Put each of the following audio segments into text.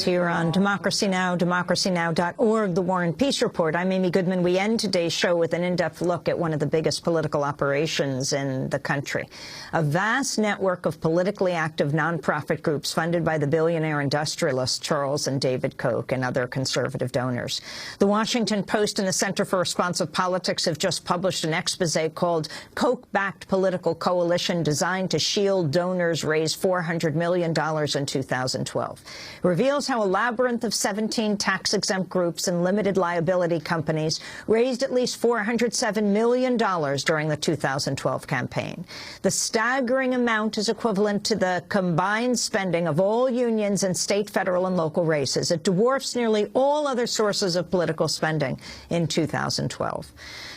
Here on Democracy Now!, democracynow.org, The War and Peace Report. I'm Amy Goodman. We end today's show with an in-depth look at one of the biggest political operations in the country. A vast network of politically active nonprofit groups funded by the billionaire industrialists Charles and David Koch and other conservative donors. The Washington Post and the Center for Responsive Politics have just published an expose called Koch-Backed Political Coalition Designed to Shield Donors Raise $400 Million in 2012. It reveals how a labyrinth of 17 tax-exempt groups and limited liability companies raised at least $407 million during the 2012 campaign. The staggering amount is equivalent to the combined spending of all unions and state, federal, and local races. It dwarfs nearly all other sources of political spending in 2012.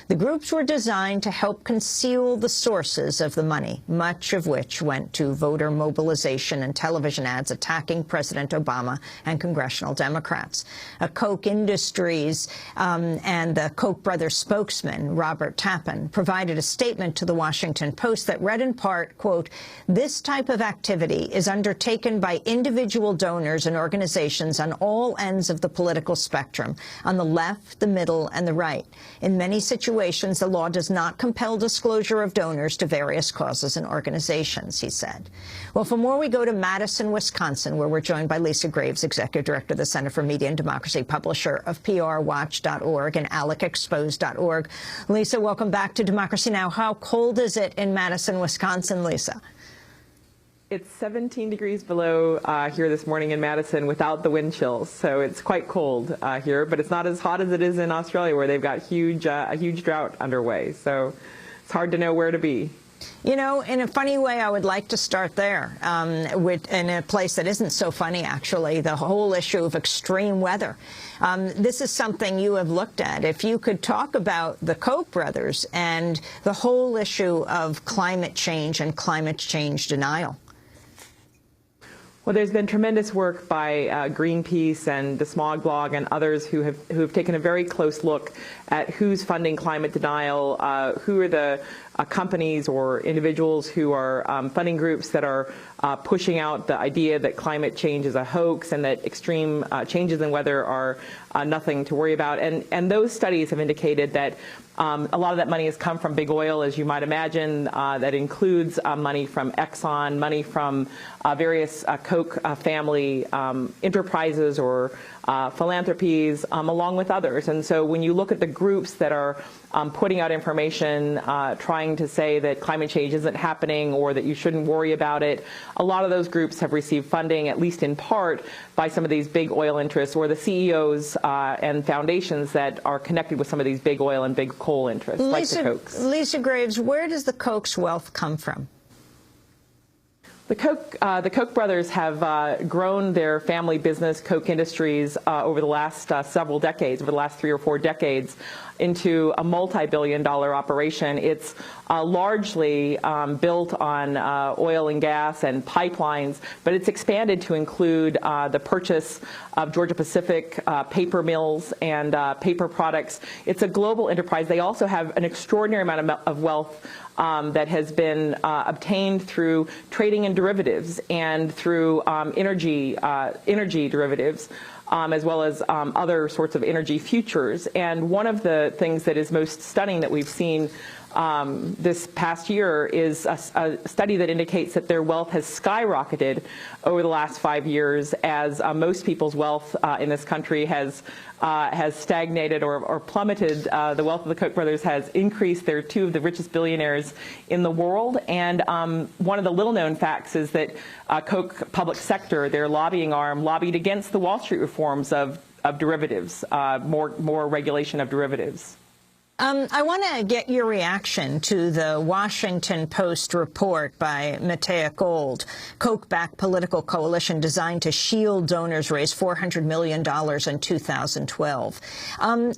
The groups were designed to help conceal the sources of the money, much of which went to voter mobilization and television ads attacking President Obama and congressional Democrats. Koch Industries and the Koch brothers spokesman, Robert Tappan, provided a statement to the Washington Post that read in part, quote, "This type of activity is undertaken by individual donors and organizations on all ends of the political spectrum, on the left, the middle, and the right. In many situations, the law does not compel disclosure of donors to various causes and organizations," he said. Well, for more, we go to Madison, Wisconsin, where we're joined by Lisa Graves, Executive Director of the Center for Media and Democracy, publisher of PRWatch.org and AlecExposed.org. Lisa, welcome back to Democracy Now! How cold is it in Madison, Wisconsin, Lisa? It's 17 degrees below here this morning in Madison without the wind chills, so it's quite cold here, but it's not as hot as it is in Australia, where they've got a huge drought underway, so it's hard to know where to be. You know, in a funny way, I would like to start there, in a place that isn't so funny, actually, the whole issue of extreme weather. This is something you have looked at. If you could talk about the Koch brothers and the whole issue of climate change and climate change denial. Well, there's been tremendous work by Greenpeace and the Smog Blog and others who have taken a very close look at who's funding climate denial, who are the companies or individuals who are funding groups that are pushing out the idea that climate change is a hoax and that extreme changes in weather are nothing to worry about. And those studies have indicated that a lot of that money has come from big oil, as you might imagine. That includes money from Exxon, money from various Koch family enterprises or philanthropies, along with others. And so when you look at the groups that are putting out information, trying to say that climate change isn't happening or that you shouldn't worry about it, a lot of those groups have received funding, at least in part, by some of these big oil interests or the CEOs and foundations that are connected with some of these big oil and big coal interests, like the Kochs. Lisa Graves, where does the Koch's wealth come from? The Koch brothers have grown their family business, Koch Industries, over the last several decades, over the last 3 or 4 decades, into a multi-billion-dollar operation. It's largely built on oil and gas and pipelines, but it's expanded to include the purchase of Georgia Pacific paper mills and paper products. It's a global enterprise. They also have an extraordinary amount of wealth that has been obtained through trading in derivatives and through energy derivatives, as well as other sorts of energy futures. And one of the things that is most stunning that we've seen this past year is a study that indicates that their wealth has skyrocketed over the last 5 years, as most people's wealth in this country has stagnated or plummeted. The wealth of the Koch brothers has increased. They're 2 of the richest billionaires in the world. And one of the little-known facts is that Koch Public Sector, their lobbying arm, lobbied against the Wall Street reforms of derivatives, more regulation of derivatives. I want to get your reaction to the Washington Post report by Matea Gold, Koch-backed political coalition designed to shield donors raise $400 million in 2012.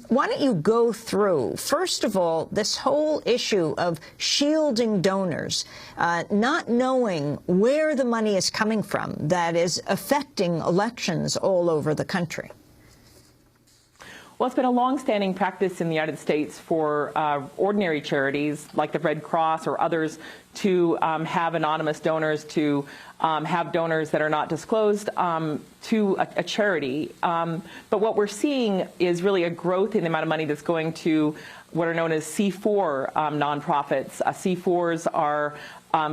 Why don't you go through, first of all, this whole issue of shielding donors, not knowing where the money is coming from that is affecting elections all over the country? Well, it's been a long-standing practice in the United States for ordinary charities like the Red Cross or others to have anonymous donors, to have donors that are not disclosed to a charity. But what we're seeing is really a growth in the amount of money that's going to what are known as C4 nonprofits. C4s are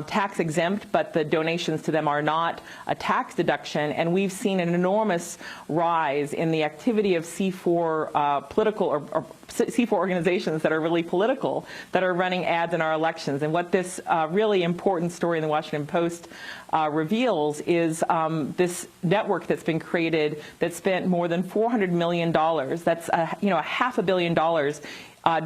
tax exempt, but the donations to them are not a tax deduction. And we've seen an enormous rise in the activity of C4 political or C4 organizations that are really political, that are running ads in our elections. And what this really important story in the Washington Post reveals is this network that's been created that spent more than $400 million. That's $500 million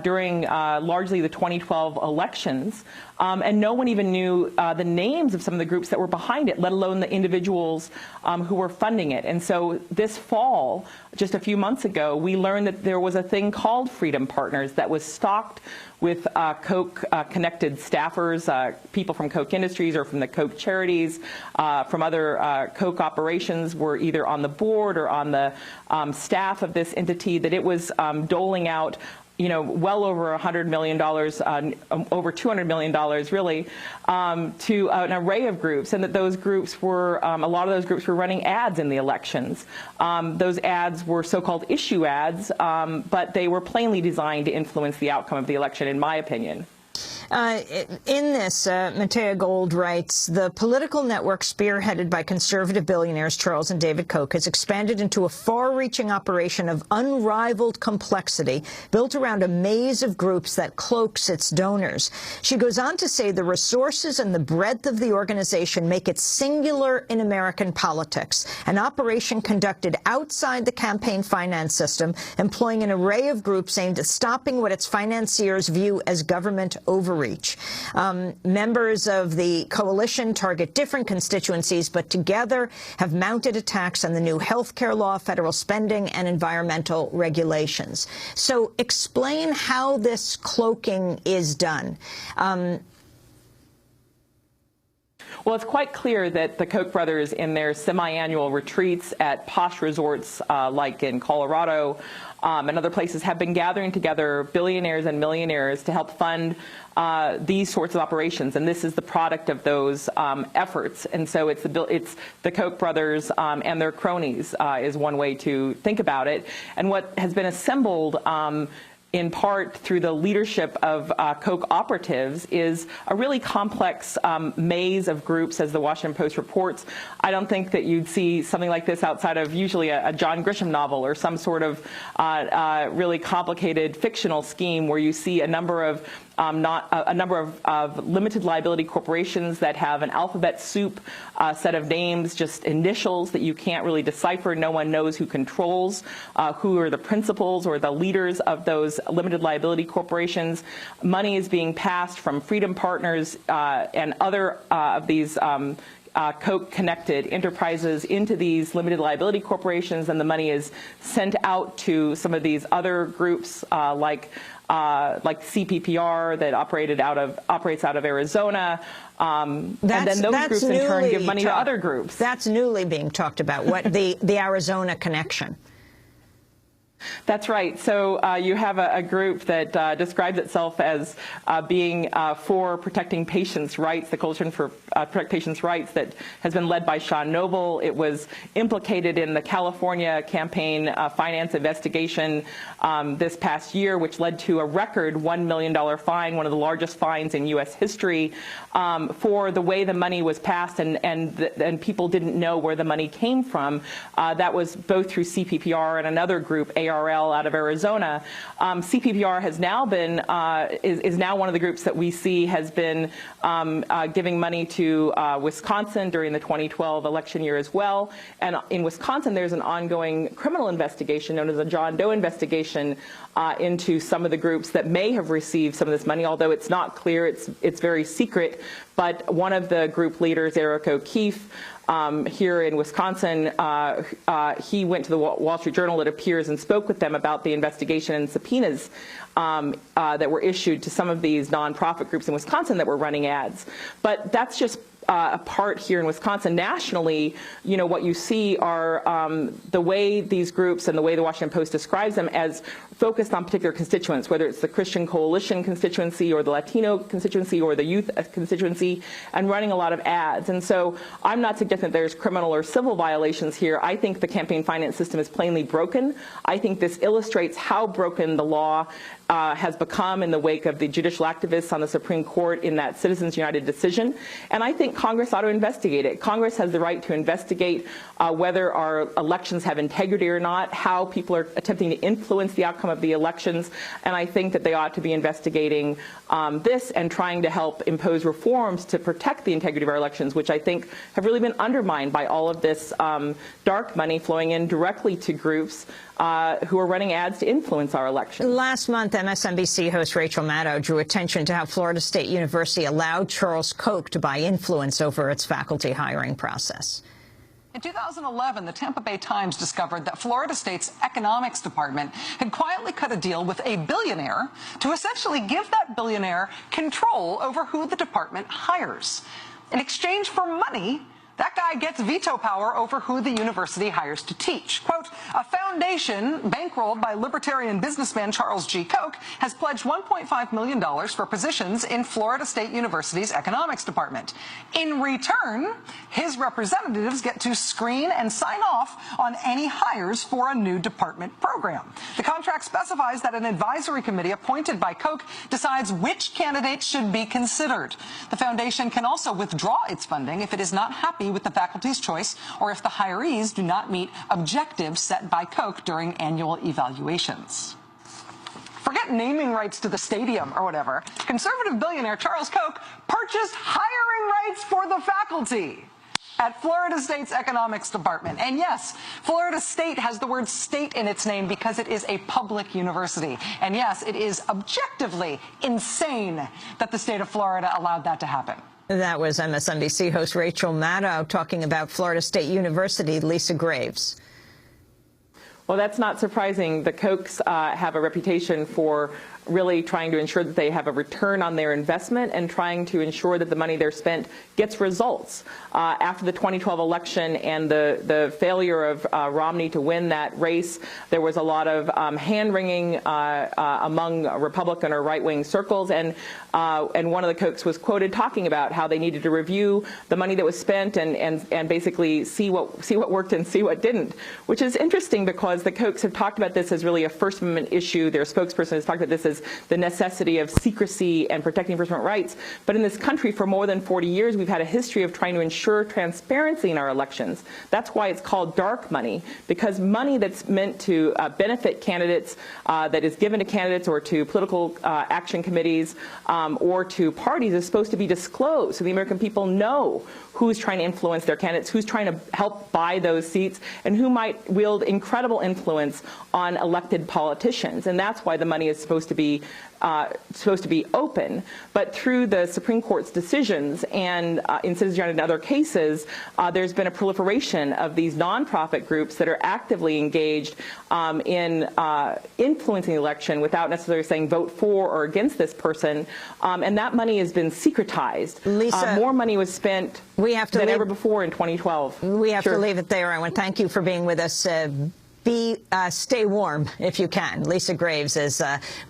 during largely the 2012 elections, and no one even knew the names of some of the groups that were behind it, let alone the individuals who were funding it. And so this fall, just a few months ago, we learned that there was a thing called Freedom Partners that was stocked with Koch-connected staffers, people from Koch Industries or from the Koch charities, from other Koch operations were either on the board or on the staff of this entity, that it was doling out well over $100 million, over $200 million, really, to an array of groups, and that those groups were, a lot of those groups were running ads in the elections. Those ads were so-called issue ads, but they were plainly designed to influence the outcome of the election, in my opinion. In this, Matea Gold writes, the political network spearheaded by conservative billionaires Charles and David Koch has expanded into a far-reaching operation of unrivaled complexity built around a maze of groups that cloaks its donors. She goes on to say the resources and the breadth of the organization make it singular in American politics, an operation conducted outside the campaign finance system, employing an array of groups aimed at stopping what its financiers view as government overreach. Members of the coalition target different constituencies, but together have mounted attacks on the new health care law, federal spending, and environmental regulations. So explain how this cloaking is done. Well, it's quite clear that the Koch brothers, in their semi-annual retreats at posh resorts like in Colorado and other places, have been gathering together billionaires and millionaires to help fund these sorts of operations. And this is the product of those efforts. And so it's the Koch brothers and their cronies is one way to think about it. And what has been assembled in part through the leadership of Koch operatives, is a really complex maze of groups, as the Washington Post reports. I don't think that you'd see something like this outside of usually a John Grisham novel or some sort of really complicated fictional scheme where you see a number of limited liability corporations that have an alphabet soup set of names, just initials that you can't really decipher. No one knows who controls, who are the principals or the leaders of those limited liability corporations. Money is being passed from Freedom Partners and other of these Koch-connected enterprises into these limited liability corporations, and the money is sent out to some of these other groups like CPPR that operates out of Arizona, and then those groups in turn give money to other groups. That's newly being talked about. What the Arizona connection? That's right. So you have a group that describes itself as being for protecting patients' rights, the Coalition for Protect Patients' Rights, that has been led by Sean Noble. It was implicated in the California campaign finance investigation this past year, which led to a record $1 million fine, one of the largest fines in U.S. history, for the way the money was passed, and people didn't know where the money came from. That was both through CPPR and another group, ARL, out of Arizona. CPPR has now been is now one of the groups that we see has been giving money to Wisconsin during the 2012 election year as well. And in Wisconsin, there's an ongoing criminal investigation known as a Doe Investigation into some of the groups that may have received some of this money, although it's not clear. It's very secret. But one of the group leaders, Eric O'Keefe, here in Wisconsin, he went to the Wall Street Journal, it appears, and spoke with them about the investigation and subpoenas that were issued to some of these nonprofit groups in Wisconsin that were running ads. But that's just apart here in Wisconsin. Nationally, you know, what you see are the way these groups and the way the Washington Post describes them as focused on particular constituents, whether it's the Christian Coalition constituency or the Latino constituency or the youth constituency, and running a lot of ads. And so I'm not suggesting that there's criminal or civil violations here. I think the campaign finance system is plainly broken. I think this illustrates how broken the law has become in the wake of the judicial activists on the Supreme Court in that Citizens United decision. And I think Congress ought to investigate it. Congress has the right to investigate whether our elections have integrity or not, how people are attempting to influence the outcome of the elections. And I think that they ought to be investigating this and trying to help impose reforms to protect the integrity of our elections, which I think have really been undermined by all of this dark money flowing in directly to groups who are running ads to influence our elections. Last month, MSNBC host Rachel Maddow drew attention to how Florida State University allowed Charles Koch to buy influence over its faculty hiring process. In 2011, the Tampa Bay Times discovered that Florida State's economics department had quietly cut a deal with a billionaire to essentially give that billionaire control over who the department hires. In exchange for money, that guy gets veto power over who the university hires to teach. Quote, a foundation bankrolled by libertarian businessman Charles G. Koch has pledged $1.5 million for positions in Florida State University's economics department. In return, his representatives get to screen and sign off on any hires for a new department program. The contract specifies that an advisory committee appointed by Koch decides which candidates should be considered. The foundation can also withdraw its funding if it is not happy with the faculty's choice or if the hirees do not meet objectives set by Koch during annual evaluations. Forget naming rights to the stadium or whatever. Conservative billionaire Charles Koch purchased hiring rights for the faculty at Florida State's economics department. And yes, Florida State has the word state in its name because it is a public university. And yes, it is objectively insane that the state of Florida allowed that to happen. That was MSNBC host Rachel Maddow talking about Florida State University, Lisa Graves. Well, that's not surprising. The Kochs have a reputation for really trying to ensure that they have a return on their investment and trying to ensure that the money they're spent gets results. After the 2012 election and the failure of Romney to win that race, there was a lot of hand-wringing among Republican or right-wing circles, and one of the Kochs was quoted talking about how they needed to review the money that was spent and basically see what worked and see what didn't, which is interesting because the Kochs have talked about this as really a First Amendment issue. Their spokesperson has talked about this as the necessity of secrecy and protecting First Amendment rights. But in this country, for more than 40 years, we've had a history of trying to ensure transparency in our elections. That's why it's called dark money, because money that's meant to benefit candidates, that is given to candidates or to political action committees or to parties, is supposed to be disclosed so the American people know who's trying to influence their candidates, who's trying to help buy those seats, and who might wield incredible influence on elected politicians. And that's why the money is supposed to be open. But through the Supreme Court's decisions and in Citizens United and other cases, there's been a proliferation of these nonprofit groups that are actively engaged in influencing the election without necessarily saying vote for or against this person. And that money has been secretized. Lisa, more money was spent than ever before in 2012. We have to leave it there. I want to thank you for being with us. Stay warm if you can. Lisa Graves is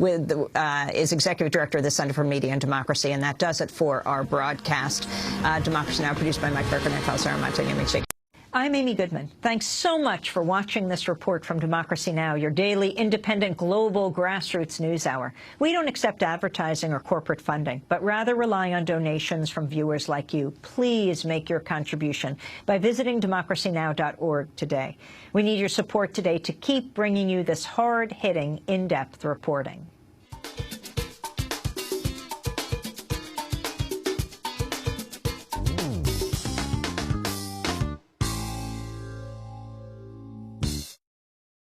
Executive Director of the Center for Media and Democracy, and that does it for our broadcast. Democracy Now! Produced by Mike Burke and Sarah Montagnier. I'm Amy Goodman. Thanks so much for watching this report from Democracy Now!, your daily independent global grassroots news hour. We don't accept advertising or corporate funding, but rather rely on donations from viewers like you. Please make your contribution by visiting democracynow.org today. We need your support today to keep bringing you this hard-hitting, in-depth reporting.